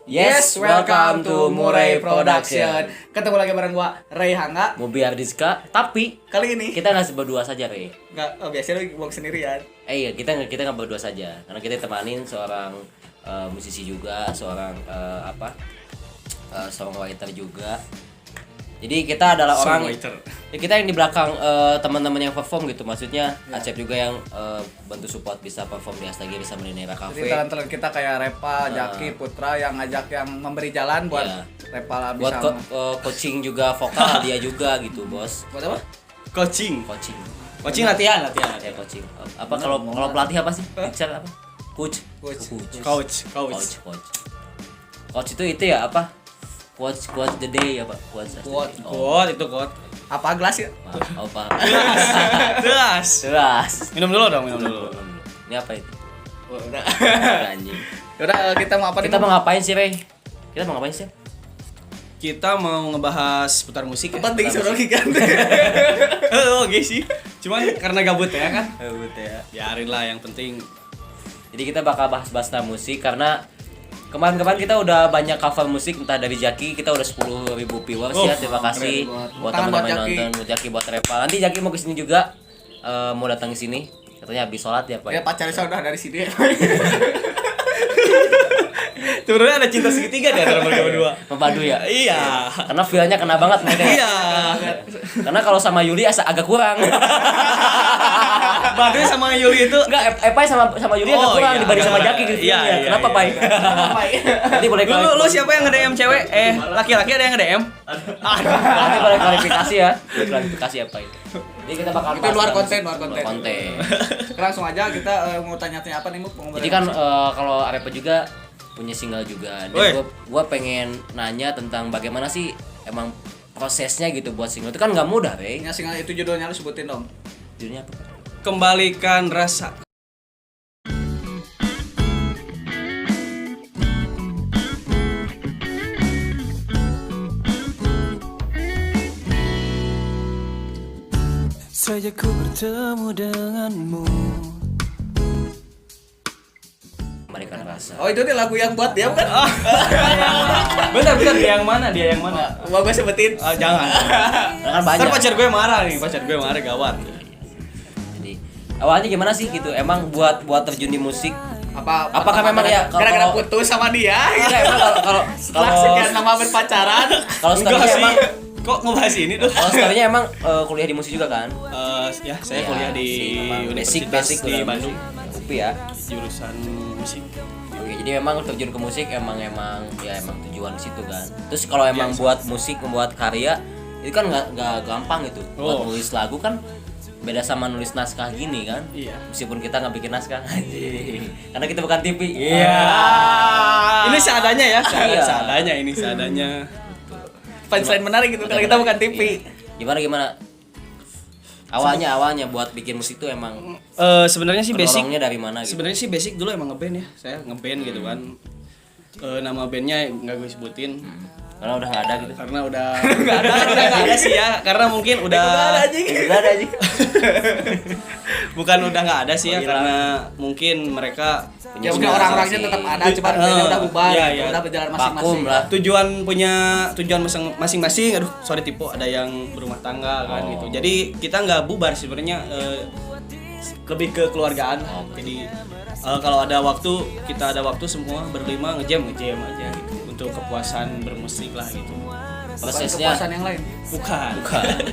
Yes, welcome to Murai Production. Ketemu lagi bareng gua Ray Hangga, Mobi Ardiska, tapi kali ini kita nggak berdua saja, Ray. biasanya lu box sendirian. Iya, kita nggak berdua saja, karena kita temanin seorang musisi juga, seorang songwriter juga. Jadi kita adalah orang, ya kita yang di belakang teman-teman yang perform gitu, maksudnya Acep juga yang bantu support bisa perform di Astagi bisa Marinera Cafe. Jadi talent-talent kita kayak Repa, Jaki, Putra yang ngajak yang memberi jalan buat Repa bisa. Buat coaching juga vokal dia juga gitu, Bos. Buat apa? Coaching latihan. Ya coaching. Apa kalau pelatih apa sih? Teacher apa? Coach itu ya apa? Quote the day apa? Quote itu quote. Apa gelas ya? Apa? Gelas. Minum dulu. Ini apa itu? Udah. Anjing. Udah kita mau apa nih? Kita mau ngapain sih, Rey? Kita mau ngebahas putar musik ya. Penting suruh kan. Oke sih. Cuman karena gabut ya kan? Gabut ya. Biarin lah yang penting. Jadi kita bakal bahas-bahas tentang musik karena kemarin kita udah banyak cover musik entah dari Jaki, kita udah 10.000 viewers ya. Terima kasih buat teman-teman yang nonton, buat Jaki, buat Repa. Nanti Jaki mau kesini juga, mau datang ke sini. Katanya habis sholat ya, Pak. Ya pacarnya sudah dari sini. Sebenarnya ada cinta segitiga di antara mereka berdua. Mempadu ya? Iya. Karena feel-nya kena banget mereka. Iya. Karena kalau sama Yuli agak kurang. Badui sama Yuli itu enggak, Epai sama Yuli agak kurang dibanding sama Jaki gitu. Iya. Kenapa, Pai? Nanti boleh Lu siapa yang nge-DM cewek? Laki-laki ada yang nge-DM? Nanti boleh klarifikasi ya. Klarifikasi apa itu? Jadi kita bakal itu luar konten. Langsung aja kita mau tanya-tanya apa nih, Muk? Jadi kan kalau Arepa juga punya single juga. Dan gua pengen nanya tentang bagaimana sih emang prosesnya gitu buat single itu kan nggak mudah, Rey. Ya single itu judulnya lu sebutin dong. Judulnya apa? Kembalikan rasa. Sejak ku bertemu denganmu. Kembalikan rasa. Oh, itu nih lagu yang buat dia bukan? Bentar, dia yang mana? Mau gue sebutin? Jangan. Kan banyak. Ntar pacar gue marah gawat. Jadi awalnya gimana sih gitu? Emang buat terjun di musik apakah memang ya gara-gara putus sama dia? Enggak, emang kalau sekian lama berpacaran. Kalau story-nya emang kok ngebahas ini tuh? Kalau story-nya emang kuliah di musik juga kan? Ya, saya kuliah di Universitas di Bandung. UPI ya. Jurusan musik. Oke, jadi memang terjun ke musik emang tujuan di situ kan. Terus kalau emang buat musik, membuat karya itu kan nggak gampang gitu. Buat nulis lagu kan beda sama nulis naskah gini kan. Iya. Meskipun kita nggak bikin naskah anjing. Karena kita bukan TV. Iya. Ini seadanya ya. Seadanya. Punchline menarik gitu kalau kita bukan TV. Gimana? Awalnya buat bikin musik tuh emang sebenarnya sih basic. Pendorongnya dari mana gitu? Sebenarnya sih basic dulu emang ngeband ya. Saya ngeband gitu kan. Nama bandnya nggak gue sebutin. Karena udah nggak ada gitu. Karena udah nggak ada sih ya. Karena mungkin udah ada aja. Bukan udah nggak ada sih ya, karena mungkin mereka ya mungkin orang-orangnya tetap ada, cuma bandnya udah bubar, udah berjalan masing-masing. Tujuan masing-masing. Aduh, sorry tipe ada yang berumah tangga kan gitu. Jadi kita nggak bubar sebenarnya, lebih ke keluargaan. Jadi kalau ada waktu, kita ada waktu semua berlima ngejam aja gitu untuk kepuasan bermusik lah gitu. Prosesnya kepuasan yang lain. Bukan.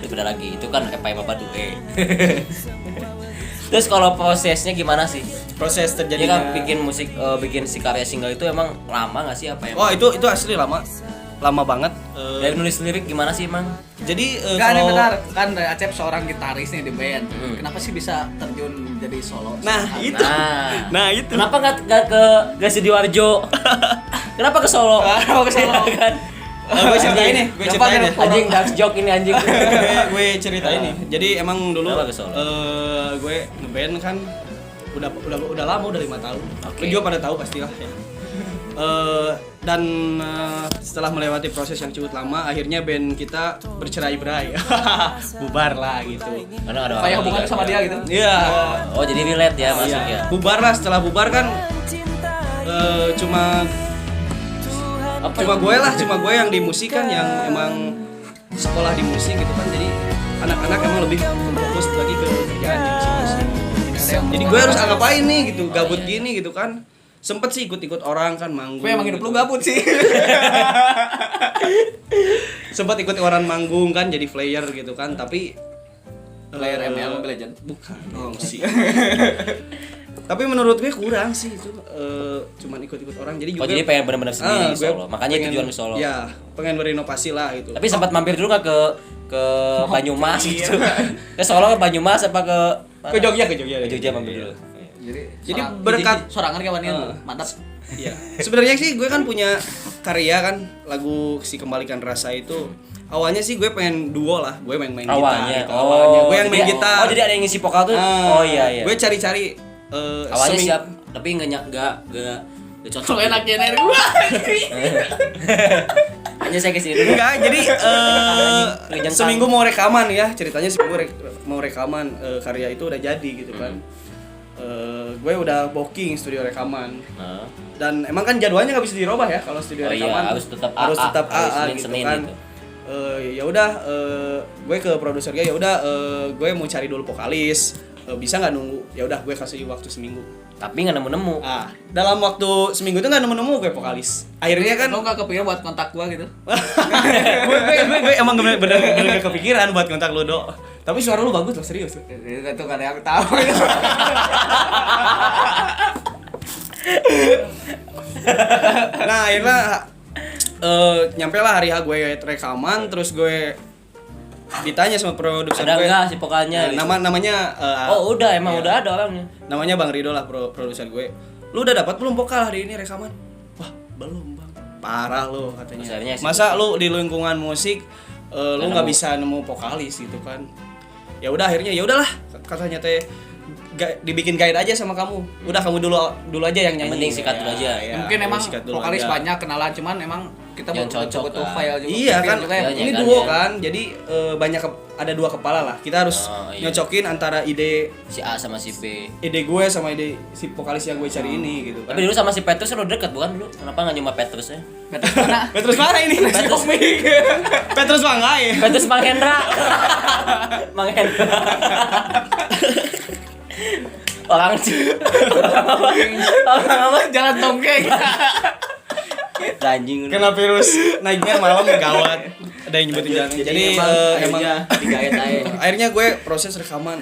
Itu beda lagi. Itu kan Epai Mapadu. Terus kalau prosesnya gimana sih? Proses Jadi terjadinya kan bikin musik, bikin si karya single itu emang lama nggak sih apa ya? Oh, itu asli lama banget. Dari nulis lirik gimana sih emang? Jadi Kan benar, kan Acep seorang gitaris nih di band. Kenapa sih bisa terjun jadi solo? Nah, itu. Kenapa nggak Sidoarjo? Kenapa ke Solo? Kenapa ke Solo? Kan? Gue ceritain nih. Anjing dark joke ini anjing. Gue ceritain nih. Jadi emang dulu gue ngeband kan udah lama, udah 5 tahun. Lu juga pada tahu pastilah ya. Dan setelah melewati proses yang cukup lama, akhirnya band kita bercerai-berai. Bubar lah gitu. Karena ada kayak hubungan sama dia gitu. Iya. Oh, jadi relate ya masuk ya. Bubar lah, setelah bubar kan cuma cuma gue yang di musik kan yang emang sekolah di musik gitu kan, jadi anak-anak emang lebih fokus lagi ke kerjaan di musik. Jadi gue harus ngapain nih gitu, gabut gini gitu kan. Sempet sih ikut-ikut orang kan manggung. Gue emang hidup lu gabut sih. Sempet ikut orang manggung kan jadi player gitu kan, tapi Player ML Mobile Legend. bukan sih. Tapi menurut gue kurang sih itu, cuman ikut-ikut orang. Jadi juga jadi pengen benar-benar sendiri di gue solo. Makanya tujuan ke solo. Ya, pengen berinovasi lah gitu. Tapi sempat mampir dulu nggak ke Banyumas gitu. Ke Solo, ke Banyumas apa ke ke Jogja. Ke Jogja mampir dulu. Jadi berkat sorangan kawan ini mantap. Iya. Sebenarnya sih gue kan punya karya kan, lagu Si Kembalikan Rasa itu. Awalnya sih gue pengen duo lah, gue main gitar. Awalnya. Gitu. Awalnya gue yang main gitar. Oh, jadi ada yang ngisi vokal tuh. Oh iya. Gue cari-cari Awalnya siap, tapi enggak cocok. Kalau enaknya dari gua. Hanya saya kesini dulu. Enggak, jadi Kejengkang. seminggu mau rekaman ya, ceritanya seminggu mau rekaman, karya itu udah jadi gitu kan. Gue udah booking studio rekaman. Dan emang kan jadwalnya nggak bisa dirubah ya kalau studio rekaman. Iya, harus tetap AA gitu Senin kan. gitu. Ya udah, gue ke produsernya ya udah, gue mau cari dulu vokalis. Bisa nggak nunggu? Ya udah, gue kasih waktu seminggu. Tapi nggak nemu-nemu. Dalam waktu seminggu itu nggak nemu gue vokalis. Akhirnya kan Lo nggak kepikiran buat kontak gua gitu? gue emang bener gak kepikiran buat kontak lu, Dok. Tapi suara lu bagus loh, serius. Itu kan yang tahu. Nah, akhirnya nyampe lah hari H gue rekaman, terus gue ditanya sama produser Ada gue. enggak si vokalnya? Gitu? Namanya Udah ada orangnya. namanya Bang Rido lah, produser gue. Lu udah dapat belum vokal hari ini rekaman? Wah, belum, Bang. Parah lu katanya. Masa lu di lingkungan musik lu nggak bisa nemu vokalis gitu kan? Ya udah, akhirnya ya udahlah katanya teh dibikin guide aja sama kamu. Udah kamu dulu aja yang nyanyi. Mending sikat dulu aja. Ya, Mungkin emang sikat dulu vokalis aja. banyak kenalan, cuman emang kita Yang cocok butuh lah. file juga. Iya kan, juga ya. ini kan, duo ya. kan, jadi banyak ada dua kepala lah. Kita harus nyocokin antara ide Si A sama si B. gue sama ide si vokalis yang gue cari ini gitu kan. Tapi dulu sama si Petrus lo deket bukan dulu? Kenapa nggak nyoba Petrus ya? Petrus mana? Petrus mana ini? Petrus. Petrus Banggai. Petrus Mang Hendra. Mang Hendra. Orang apa? Jalan tongkeng. Anjing. Kena virus naiknya malam gawat. Ada yang nyebutin jalan. Jadi emang digayat aja. akhirnya gue proses rekaman.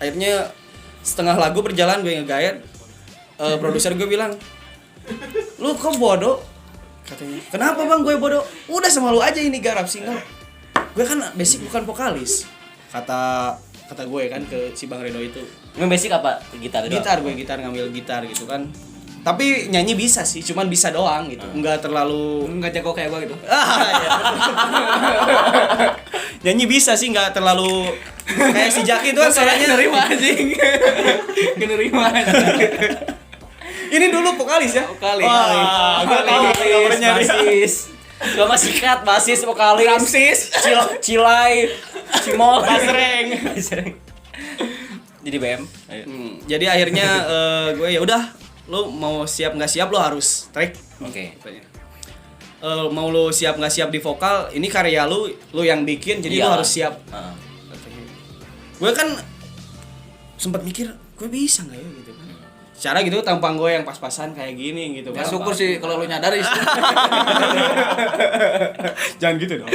Akhirnya setengah lagu berjalan gue ngegayat. Produser gue bilang, "Lu kok bodoh?" Katanya. "Kenapa, Bang, gue bodoh?" "Udah sama lu aja ini garap single. Gue kan basic bukan vokalis." Kata gue kan ke si Bang Rido itu. Emang basic apa? Gitar doang? Gitar, ngambil gitar gitu kan. Tapi nyanyi bisa sih, cuman bisa doang gitu. Enggak terlalu Enggak jago kayak gua gitu. iya. Nyanyi bisa sih, enggak terlalu kayak si Jaki itu kan suaranya nerima anjing. Nerima anjing. Ini dulu vokalis ya? Vokalis. Wah, gua tahu nomornya dia. basis. Gua masih kat basis vokalis. Ramsis. Cilai, Cimol, Basreng. Jadi BM. Jadi akhirnya gue ya udah, lu mau siap nggak siap lu harus track. Oke. Mau lu siap nggak siap di vokal, ini karya lu yang bikin, jadi lu harus siap. Gue kan sempat mikir, gue bisa nggak ya gitu kan? Secara gitu tampang gue yang pas-pasan kayak gini gitu kan. Ya syukur sih kalau lu nyadar. Jangan gitu dong.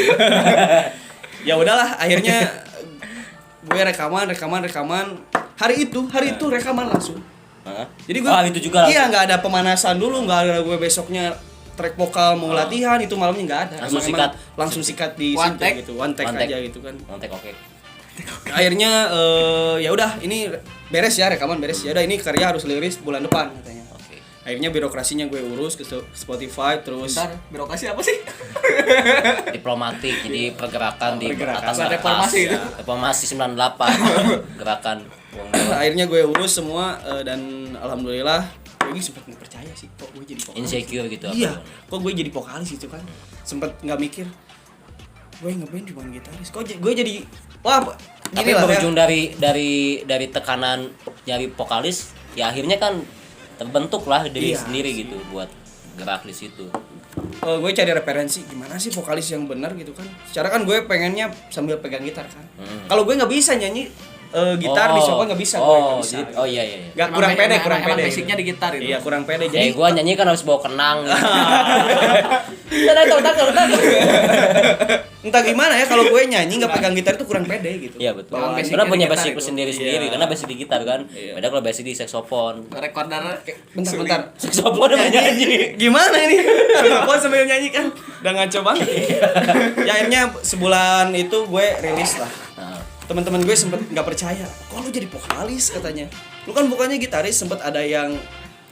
Ya udahlah, akhirnya gue rekaman. Hari itu rekaman langsung. Jadi gue itu juga iya, nggak ada pemanasan dulu, nggak ada gue besoknya track vokal mau latihan, itu malamnya nggak ada. Langsung sikat di one situ take. gitu, one take aja gitu kan. One take, oke. Akhirnya ya udah, ini beres ya, rekaman beres ya, udah ini karya harus liris bulan depan katanya. Oke. Akhirnya birokrasinya gue urus ke Spotify, terus Bentar, birokrasi apa sih? Diplomatik, jadi pergerakan di atas reformasi itu. Reformasi 98. Gerakan uang mewah. akhirnya gue urus semua, dan alhamdulillah gue sempat nggak percaya sih kok gue jadi vokalis. Insecure gitu apa? Iya, kok gue jadi vokalis itu kan. Sempet nggak mikir, gue ngeband cuma gitaris. Kok gue jadi wah Tapi gini lah ya. berujung dari tekanan nyari vokalis, ya akhirnya kan terbentuk lah diri Iya sendiri sih. gitu buat gerak di situ. gue cari referensi gimana sih vokalis yang benar gitu kan. Secara kan gue pengennya sambil pegang gitar kan. Kalau gue nggak bisa nyanyi gitar di sofa nggak bisa gue. Nggak bisa. Oh iya. Nggak, kurang pede. Basicnya di gitar itu. Iya, kurang pede. Jadi Gua nyanyi kan harus bawa kenang. Tahu. entah gimana ya, kalau gue nyanyi nggak pegang gitar itu kurang pede gitu. Iya betul. Bawaan Karena punya basicnya di basicku gitar sendiri-sendiri, karena basic di gitar kan. Beda kalau basic di saksofon. Recorder Bentar. Saksofon udah nyanyi. Gimana ini? Saksofon sambil nyanyi kan? Udah ngaco banget. Ya akhirnya sebulan itu gue rilis lah. Teman-teman gue sempet nggak percaya, kok lu jadi vokalis katanya. Lu kan bukannya gitaris, sempet ada yang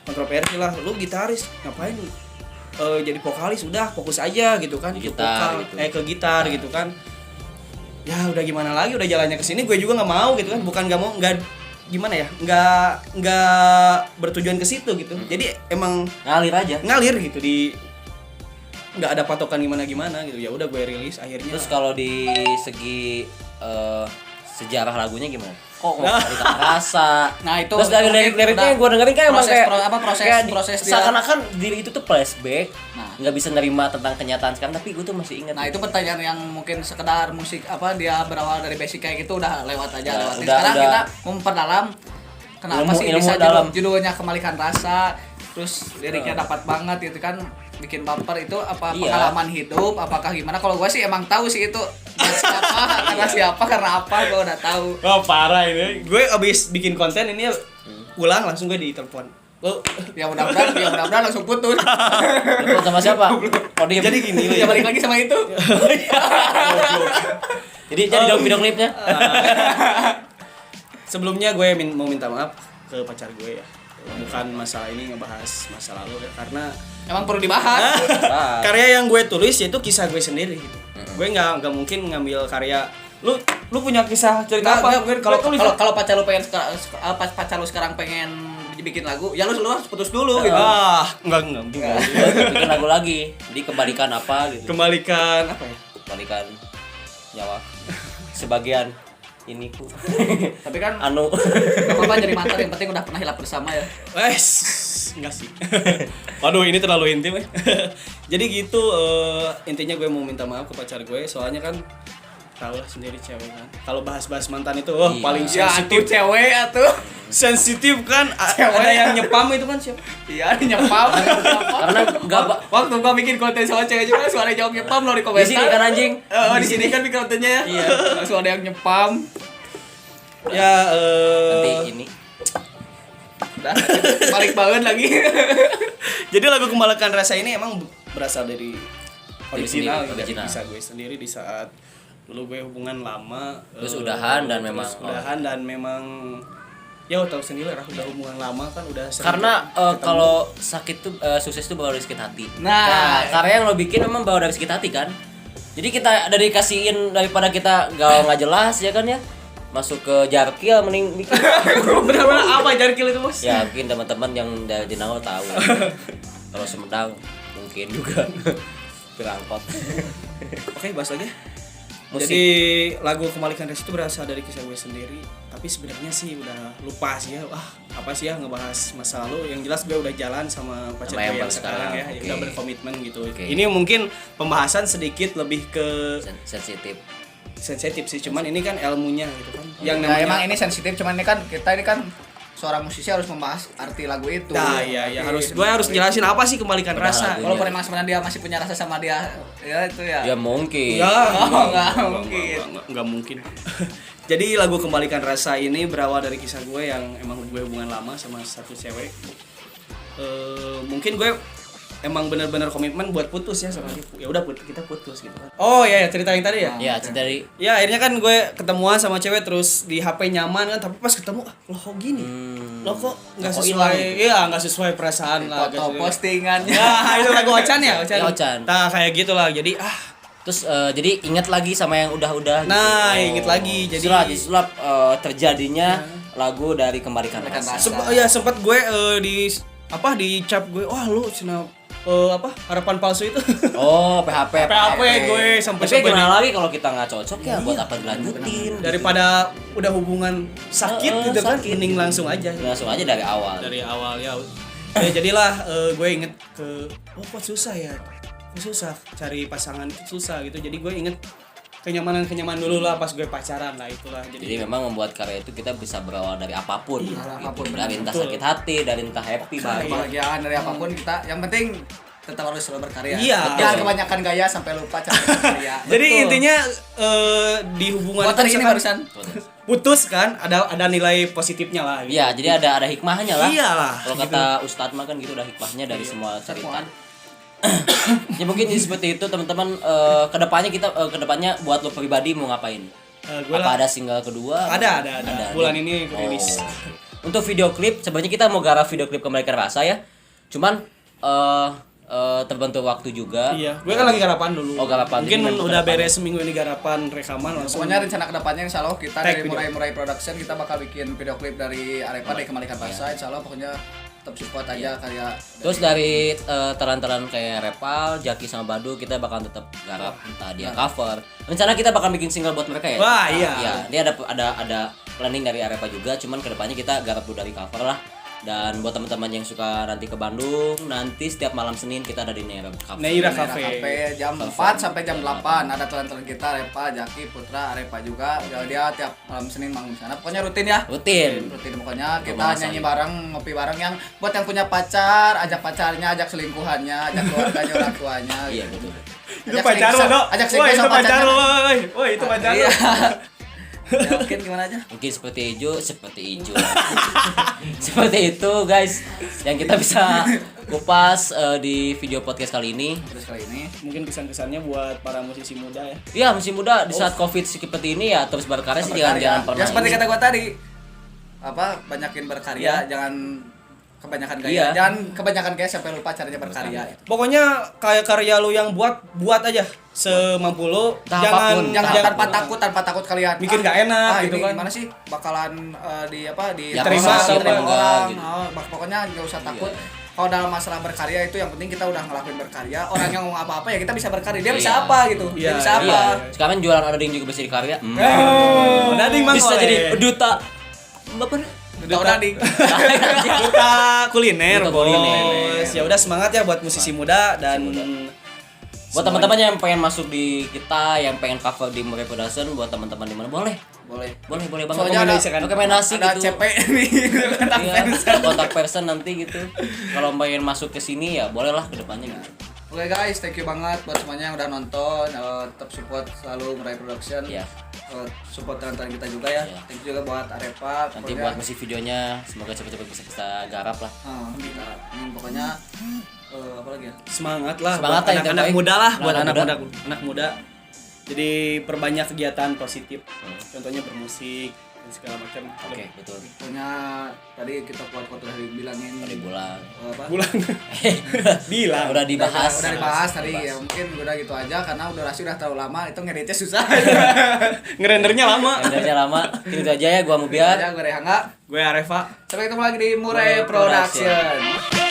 kontroversi lah. Lu gitaris ngapain? Jadi vokalis udah fokus aja gitu kan, ke Gitar, vokal, gitu. ke gitar gitu kan. Ya udah gimana lagi, udah jalannya ke sini gue juga nggak mau gitu kan. Bukan nggak gimana ya, nggak bertujuan ke situ gitu. Jadi emang ngalir gitu di nggak ada patokan gimana gitu. Ya udah gue rilis akhirnya. Terus kalau di segi sejarah lagunya gimana? Kok memberikan rasa? Nah, itu terus dari liriknya yang gue dengerin kan emang kayak proses dia. Seakan-akan diri itu tuh flashback, Nah. nggak bisa nerima tentang kenyataan sekarang, tapi gue tuh masih ingat. Nah, itu pertanyaan yang mungkin sekedar musik dia berawal dari basic kayak gitu udah lewat aja. Nah, Sekarang udah. kita memperdalam kenapa sih Ilmu bisa dalam. judulnya Kembalikan Rasa, terus liriknya dapat banget gitu kan, bikin baper itu apa Iya. pengalaman hidup, apakah gimana? Kalau gue sih emang tahu sih itu karena apa gue udah tahu. Oh parah ini. Gue abis bikin konten ini pulang langsung gue ditelepon. Lo Ya mudah-mudahan langsung putus. Lu sama siapa? Oh, dia. jadi gini loh. Ya balik lagi sama itu. Jadi dong video klipnya. Sebelumnya gue mau minta maaf ke pacar gue ya. Bukan masalah ini ngebahas masa lalu ya, karena Emang perlu dibahas. karya yang gue tulis yaitu kisah gue sendiri gitu. Gue nggak mungkin ngambil karya lu punya kisah cerita apa? Kalau pacar lu pengen pacar lu sekarang pengen bikin lagu, ya lu harus putus dulu gitu. Enggak. Bikin lagu lagi. Jadi kembalikan apa gitu. Kembalikan apa ya? Kembalikan nyawa. Sebagian iniku. Tapi kan Anu. gak apa-apa jadi mantan, yang penting udah pernah hilap bersama ya. Enggak sih. Waduh, ini terlalu intim ya. Jadi gitu, intinya gue mau minta maaf ke pacar gue, soalnya kan tahu lah sendiri cewek kan. Kalau bahas-bahas mantan itu paling Ya sensitif. cewek atuh. Sensitif kan, Cewek. ada yang nyepam itu kan siapa? Iya, nyepam. Karena enggak Waktu gua bikin konten soal cewek juga suara jawab nyepam lo di komentar. di sini kan anjing. Di sini kan bikin kontennya ya. Iya. Langsung ada yang nyepam. Ya Nanti ini. Udah, balik banget lagi. jadi lagu Kembalikan Rasa ini emang berasal dari original, sendiri, dari original. kisah gue sendiri di saat dulu gue hubungan lama, Terus udahan dan memang ya tahu sendiri lah, udah hubungan lama kan udah sering Karena ketemu. kalau sakit tuh sukses tuh bawa dari sakit hati. Nah, karya yang lo bikin memang bawa dari sakit hati kan. Jadi kita dari kasihin daripada kita nggak jelas ya kan ya. Masuk ke Jarkil mending bikin. benar-benar apa Jarkil itu bos? Ya mungkin teman-teman yang dari Dinamo tahu. Kalau Sumedang mungkin juga. Pirangkot. Oke, bahas lagi. Musik. Jadi lagu Kembalikan Rasa itu berasal dari kisah gue sendiri, tapi sebenarnya sih udah lupa sih ya. Apa sih ya ngebahas masa lalu. Yang jelas gue udah jalan sama pacar Sama gue yang yang sekarang ya, oke. udah berkomitmen gitu. Oke. Ini mungkin pembahasan sedikit lebih ke Sensitif. sensitif sih, cuman ini kan ilmunya gitu kan. Yang nah, namanya emang ini sensitif, cuman ini kan seorang musisi harus membahas arti lagu itu. Nah, iya gue harus jelasin apa sih Kembalikan Udah Rasa. lagunya. Kalau memang sebenarnya dia masih punya rasa sama dia, ya itu ya. Ya mungkin. Nggak mungkin. Jadi lagu Kembalikan Rasa ini berawal dari kisah gue yang emang gue hubungan lama sama satu cewek. Mungkin gue emang benar-benar komitmen buat putus ya sama dia. Ya udah kita putus gitu kan. Oh iya, cerita yang tadi ya. Ya, dari Ya akhirnya kan gue ketemuan sama cewek terus di HP nyaman kan, tapi pas ketemu loh kok gini. Loh kok nggak kok sesuai. hilang? Iya, nggak sesuai perasaan lah. Foto postingannya. Ya, itu lagu Ocan ya, Ocan. Ya, Ocan. Nah, kayak gitulah. Jadi terus jadi ingat lagi sama yang udah-udah. Nah, gitu. inget lagi. Jadi Disulap terjadinya lagu dari Kembalikan Rasa. sempat gue dicap gue, wah lu cina harapan palsu itu. Oh, PHP gue sampai Tapi gimana lagi kalau kita nggak cocok ya buat apa dilanjutin? daripada udah hubungan sakit gitu kan, sakit. mending langsung aja. Langsung aja dari awal. Dari awal ya. Ya jadilah gue inget kok susah ya susah cari pasangan itu susah gitu. Jadi gue inget kenyamanan dulu lah pas gue pacaran lah itulah. Jadi memang membuat karya itu kita bisa berawal dari apapun. apapun. Dari entah Betul. sakit hati, dari entah happy, bahagia. kebahagiaan dari apapun kita, yang penting tetap harus selalu berkarya. Iya. Jangan kebanyakan gaya sampai lupa cara berkarya. Jadi Betul. intinya di hubungan Buat hari itu ini misalkan barusan. putus kan ada nilai positifnya lah gitu. Iya, jadi ada hikmahnya lah. Iyalah, Kalau gitu. kata Ustadz mah kan gitu, ada hikmahnya dari semua cerita. Ya mungkin seperti itu teman-teman. Kedepannya buat lo pribadi mau ngapain? Gue Apa ada single kedua? ada. Bulan ini rilis. Oh. Untuk video klip, sebenarnya kita mau garap video klip Kembali ke Rasa ya. Cuman terbentuk waktu juga. Iya, gue kan lagi garapan dulu. Oh, garapan. Mungkin Jadi udah garapan. beres seminggu ini garapan rekaman langsung. Pokoknya rencana kedepannya insya Allah kita Tag dari video. Murai Production kita bakal bikin video klip dari Arepa dari Kembalikan Rasa. Insya Allah pokoknya tetap support aja karya. Terus dari taran-taran kayak Repal, Jaki sama Badu kita bakal tetap garap entah dia cover. Rencana kita bakal bikin single buat mereka ya. Wah, iya. Iya, dia ada planning dari Arepa juga, cuman kedepannya kita garap dulu dari cover lah. Dan buat teman-teman yang suka nanti ke Bandung, nanti setiap malam Senin kita ada di Neira Cafe. Neira Daerah Cafe. Cafe jam 4 sampai jam 8 ada talent-talent kita Repa, Jaki, Putra, Arepa juga. Jadi dia tiap malam Senin manggung sana. Pokoknya rutin ya. Rutin. Rutin pokoknya kita Ngomong nyanyi asal. bareng, ngopi bareng yang buat yang punya pacar, ajak pacarnya, ajak selingkuhannya, ajak keluarganya, orang tuanya. Iya gitu. betul. Itu pacar lo, Dok. Ajak Woi, selingkuh itu sama pacar pacarnya. lo, woi, itu pacar lo. Iya. Ya, mungkin gimana aja? Mungkin seperti hijau. Seperti itu guys yang kita bisa kupas di video podcast kali ini. Terus kali ini Mungkin kesan-kesannya buat para musisi muda ya. Ya masih muda di saat Covid seperti ini ya terus berkarya sih jangan pernah. Ya seperti ini. kata gua tadi. Apa banyakin berkarya, jangan kebanyakan gaya. Iya. Jangan kebanyakan gaya sampai lupa caranya berkarya. Pokoknya kayak karya lu yang buat aja semampu lu. Entah Jangan apapun. Jangan Jangan- tanpa takut kalian Mikir nggak enak gitu ini kan. gimana sih bakalan di Ya, terima sama atau orang, enggak, gitu. pokoknya nggak usah takut. Kalau dalam masalah berkarya itu yang penting kita udah ngelakuin berkarya. Orang yang ngomong apa-apa ya kita bisa berkarya. Dia bisa Iya. apa gitu. Dia Iya, bisa apa. Iya. Sekarang jualan ada yang juga bisa dikarya. Dading Mang Bisa Oleh. jadi duta. Bapak. Udah dading. Duta kuliner, Duta bos. kuliner. Ya udah semangat ya buat musisi muda dan Buat teman-teman yang pengen masuk di kita, yang pengen cover di Murai Production, buat teman-teman di mana boleh. Boleh. Boleh banget. Soalnya ada Rekomendasi ada gitu. CP nih. Iya, kontak person nanti gitu. Kalau pengen masuk ke sini ya bolehlah ke depannya gitu. Oke guys, thank you banget buat semuanya yang udah nonton. Tetap support selalu Murai Production. Iya. Support teman-teman kita juga ya. Iya. Thank you juga buat Arepa. Nanti Pokoknya- buat musik videonya semoga cepet-cepet bisa kita garap lah. kita ini pokoknya apa lagi ya? semangat lah Semangat buat lah, yang anak-anak terbaik. muda lah, buat Anak-anak anak muda. Jadi perbanyak kegiatan positif. Contohnya bermusik dan segala macam. Oke, betul. Pokoknya tadi kita kuat-kuat udah dibilangin Tadi bulan. apa? Bulan. Bilang. Udah dibahas. Udah dibahas tadi Dibahas. ya mungkin udah gitu aja karena durasi udah terlalu lama itu ngeditnya susah. Ngerendernya lama. Rendernya lama. Itu aja ya gua mau biar. Ya gue Rehangga. Gue Areva. Sampai ketemu lagi di Murai Murai Production. Production.